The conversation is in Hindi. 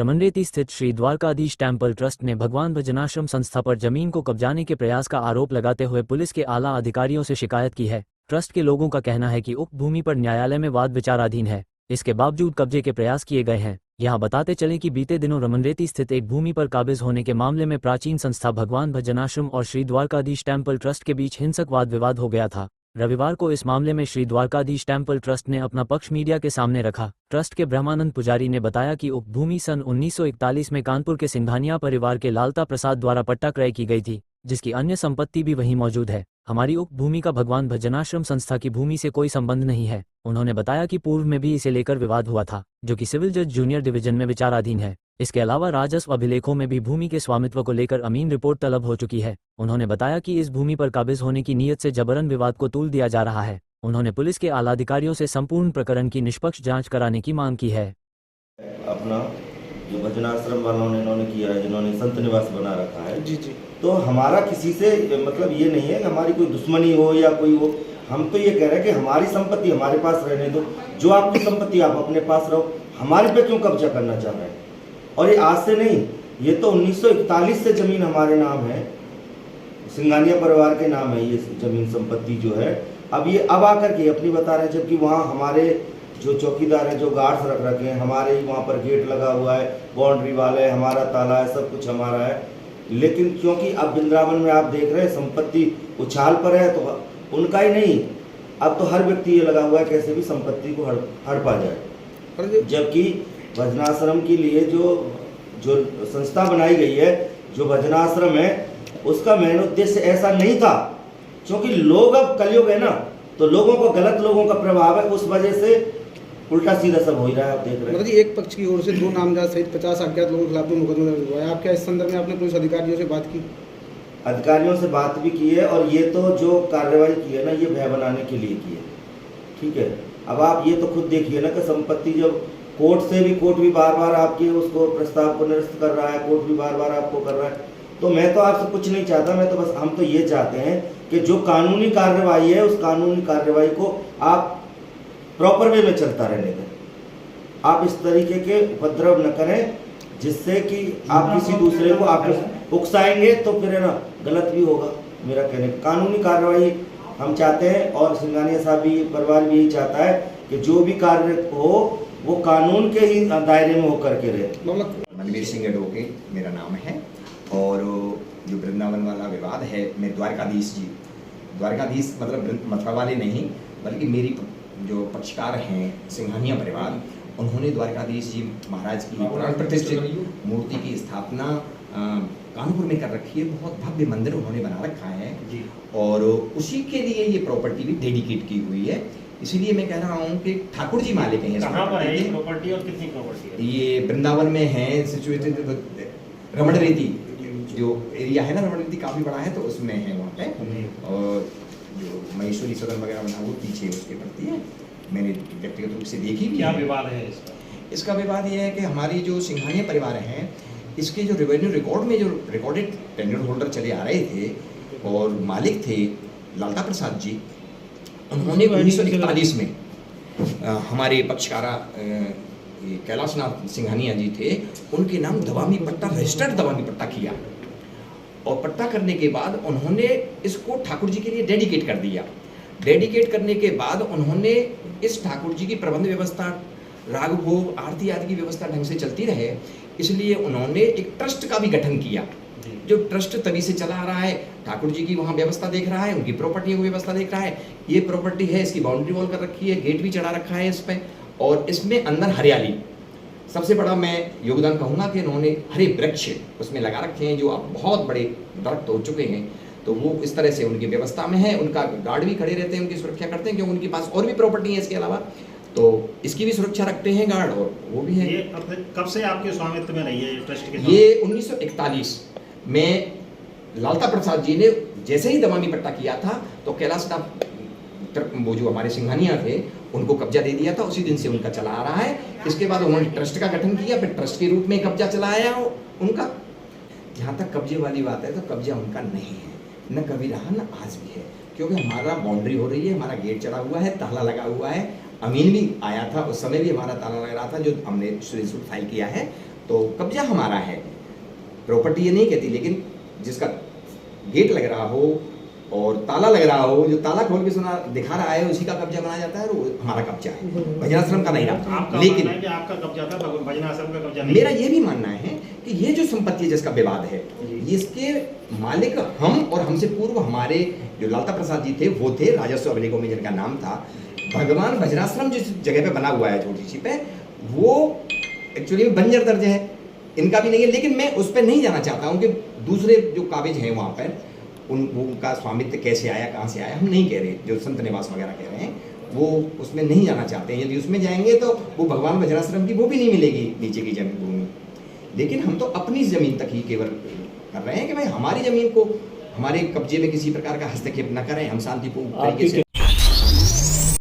रमनरेती स्थित श्री द्वारकाधीश टेम्पल ट्रस्ट ने भगवान भजनाश्रम संस्था पर जमीन को कब्जाने के प्रयास का आरोप लगाते हुए पुलिस के आला अधिकारियों से शिकायत की है। ट्रस्ट के लोगों का कहना है कि उक्त भूमि पर न्यायालय में वाद विचाराधीन है, इसके बावजूद कब्जे के प्रयास किए गए हैं। यहाँ बताते चलें कि बीते दिनों रमनरेती स्थित एक भूमि पर काबिज होने के मामले में प्राचीन संस्था भगवान भजनाश्रम और श्री द्वारकाधीश टेम्पल ट्रस्ट के बीच हिंसक वाद विवाद हो गया था। रविवार को इस मामले में श्री द्वारकाधीश टेम्पल ट्रस्ट ने अपना पक्ष मीडिया के सामने रखा। ट्रस्ट के ब्रह्मानंद पुजारी ने बताया कि उक्त भूमि सन 1941 में कानपुर के सिंघानिया परिवार के लालता प्रसाद द्वारा पट्टा क्रय की गई थी, जिसकी अन्य संपत्ति भी वहीं मौजूद है। हमारी उक्त भूमि का भगवान भजनाश्रम संस्था की भूमि से कोई संबंध नहीं है। उन्होंने बताया कि पूर्व में भी इसे लेकर विवाद हुआ था, जो कि सिविल जज जूनियर डिवीजन में विचाराधीन है। इसके अलावा राजस्व अभिलेखों में भी भूमि के स्वामित्व को लेकर अमीन रिपोर्ट तलब हो चुकी है। उन्होंने बताया कि इस भूमि पर काबिज होने की नीयत से जबरन विवाद को तूल दिया जा रहा है। उन्होंने पुलिस के आलाधिकारियों से संपूर्ण प्रकरण की निष्पक्ष जांच कराने की मांग की है। अपना जो भजनाश्रम वालों ने इन्होंने किया है, जिन्होंने संत निवास बना रखा है जी जी, तो हमारा किसी से मतलब ये नहीं है कि हमारी कोई दुश्मनी हो या कोई हो। हम तो ये कह रहे हैं कि हमारी संपत्ति हमारे पास रहने दो, जो आपकी संपत्ति आप अपने पास रहो, हमारे पे क्यों कब्जा करना चाह रहे हैं। और ये आज से नहीं, ये तो 1941 से जमीन हमारे नाम है, सिंघानिया परिवार के नाम है ये जमीन संपत्ति जो है। अब ये अब आकर के अपनी बता रहे हैं, जबकि वहाँ हमारे जो चौकीदार हैं, जो गार्ड्स रख रखे हैं, हमारे ही वहाँ पर गेट लगा हुआ है, बाउंड्री वाले, हमारा ताला है, सब कुछ हमारा है। लेकिन क्योंकि अब वृंदावन में आप देख रहे हैं संपत्ति उछाल पर है, तो उनका ही नहीं, अब तो हर व्यक्ति ये लगा हुआ है कैसे भी संपत्ति को हड़पा जाए। जबकि भजनाश्रम के लिए जो संस्था बनाई गई है, जो भजनाश्रम है, उसका मेन उद्देश्य ऐसा नहीं था। क्योंकि लोग अब कलयुग है ना, तो लोगों को गलत लोगों का प्रभाव है, उस वजह से उल्टा सीधा सब हो रहा है। आप देख रहे हैं मतलब जी, एक पक्ष की ओर से 2 नामजद सहित 50 अज्ञात लोगों के खिलाफ मुकदमा दर्ज हुआ है। आप क्या इस संदर्भ में आपने पुलिस अधिकारियों से बात की? अधिकारियों से बात भी की है, और ये तो जो कार्रवाई की है ना, ये भय बनाने के लिए की है। ठीक है, अब आप ये तो खुद देखिए ना कि संपत्ति जब कोर्ट भी बार बार आपके उसको प्रस्ताव को निरस्त कर रहा है, कोर्ट भी बार बार आपको कर रहा है। तो मैं तो आपसे कुछ नहीं चाहता, मैं तो बस हम तो ये चाहते हैं कि जो कानूनी कार्रवाई है, उस कानूनी कार्रवाई को आप प्रॉपर वे में चलता रहने दें। आप इस तरीके के उपद्रव न करें जिससे कि आप किसी दूसरे को आप उकसाएंगे, तो फिर है ना गलत भी होगा। मेरा कहने कानूनी कार्रवाई हम चाहते हैं, और सिंघानिया साहब भी, परिवार भी यही चाहता है कि जो भी कार्य हो वो कानून के ही दायरे में होकर के रहे। मनवीर सिंह एडवोकेट मेरा नाम है, और जो वृंदावन वाला विवाद है, मैं द्वारकाधीश मतलब मथुरा वाले नहीं, बल्कि मेरी जो पक्षकार हैं सिंघानिया परिवार, उन्होंने द्वारकाधीश जी महाराज की प्राण प्रतिष्ठित मूर्ति की स्थापना कानपुर में कर रखी है। बहुत भव्य मंदिर उन्होंने बना रखा है, और उसी के लिए ये प्रॉपर्टी भी डेडिकेट की हुई है। इसीलिए मैं कह रहा हूँ कि ठाकुर जी मालिक हैं। कहाँ पर है ये प्रॉपर्टी और कितनी प्रॉपर्टी है? ये वृंदावन में है, सिचुएटेड रमनरेती जो एरिया है ना, रमनरेती काफ़ी बड़ा है, तो उसमें है वहाँ पे। और जो महेश्वरी सदन वगैरह बना वो पीछे उसके पड़ती है। मैंने व्यक्तिगत रूप से देखी भी। क्या विवाद है इसका? इसका विवाद ये है कि हमारी जो सिंघानिया परिवार हैं, इसके जो रेवेन्यू रिकॉर्ड में जो रिकॉर्डेड टेन्योर होल्डर चले आ रहे थे और मालिक थे लालता प्रसाद जी, उन्होंने 1941 में हमारे पक्षकारा कैलाश नाथ सिंघानिया जी थे, उनके नाम दवामी पट्टा, रजिस्टर्ड दवामी पट्टा किया, और पट्टा करने के बाद उन्होंने इसको ठाकुर जी के लिए डेडिकेट कर दिया। डेडिकेट करने के बाद उन्होंने इस ठाकुर जी की प्रबंध व्यवस्था, राग भोग, आरती आदि की व्यवस्था ढंग से चलती रहे, इसलिए उन्होंने एक ट्रस्ट का भी गठन किया। जो ट्रस्ट तभी से चला आ रहा है, ठाकुर जी की वहाँ व्यवस्था देख रहा है, उनकी प्रॉपर्टी की व्यवस्था देख रहा है। ये प्रॉपर्टी है, इसकी बाउंड्री वॉल कर रखी है, गेट भी चढ़ा रखा है इस पर, और इसमें अंदर हरियाली, सबसे बड़ा मैं योगदान कहूँगा कि इन्होंने हरे वृक्ष उसमें लगा रखे हैं, जो अब बहुत बड़े दरख्त हो चुके हैं। तो वो इस तरह से उनकी व्यवस्था में है। उनका गार्ड भी खड़े रहते हैं, उनकी सुरक्षा करते हैं, क्योंकि उनके पास और भी प्रॉपर्टी है इसके अलावा, तो इसकी भी सुरक्षा रखते हैं गार्ड, और वो भी है। ये कब से आपके स्वामित्व में रही है ट्रस्ट के? ये 1941 में लालता प्रसाद जी ने जैसे ही दवामी पट्टा किया था, तो कैलाश नाथ वो जो हमारे सिंघानिया थे, उनको कब्जा दे दिया था। उसी दिन से उनका चला आ रहा है। इसके बाद उन्होंने ट्रस्ट का गठन किया, फिर ट्रस्ट के रूप में कब्जा चलाया उनका। जहाँ तक कब्जे वाली बात है, तो कब्जा उनका नहीं है, न कभी रहा, न आज भी है, क्योंकि हमारा बाउंड्री हो रही है, हमारा गेट चढ़ा हुआ है, ताला लगा हुआ है, अमीन भी आया था, उस समय भी हमारा ताला लग रहा था, जो हमने सूट फाइल किया है। तो कब्जा हमारा है, प्रॉपर्टी ये नहीं कहती, लेकिन जिसका गेट लग रहा हो और ताला लग रहा हो, जो ताला खोल के सुना दिखा रहा है उसी का कब्जा माना जाता है और वो हमारा कब्जा है, भजनाश्रम का नहीं रहा। आपका लेकिन मानना है कि आपका कब्जा था, भजनाश्रम का कब्जा नहीं। मेरा ये भी मानना है कि ये जो संपत्ति है जिसका विवाद है, जी। इसके मालिक हम और हमसे पूर्व हमारे जो लालता प्रसाद जी थे वो थे, राजस्व अभिलेखों में जिनका नाम था। भगवान भजनाश्रम जिस जगह पे बना हुआ है छोटी सी पे, वो एक्चुअली बंजर दर्ज है, इनका भी नहीं है। लेकिन मैं उस पर नहीं जाना चाहता हूँ कि दूसरे जो काबिज हैं वहाँ पर उनका स्वामित्व कैसे आया, कहाँ से आया, हम नहीं कह रहे, जो संत निवास वगैरह कह रहे हैं वो उसमें नहीं जाना चाहते हैं। यदि उसमें जाएंगे तो वो भगवान भजनाश्रम की वो भी नहीं मिलेगी नीचे की जमीन भूमि। लेकिन हम तो अपनी ज़मीन तक ही केवल कर रहे हैं कि भाई हमारी ज़मीन को हमारे कब्जे में किसी प्रकार का हस्तक्षेप न करें, हम शांतिपूर्ण तरीके से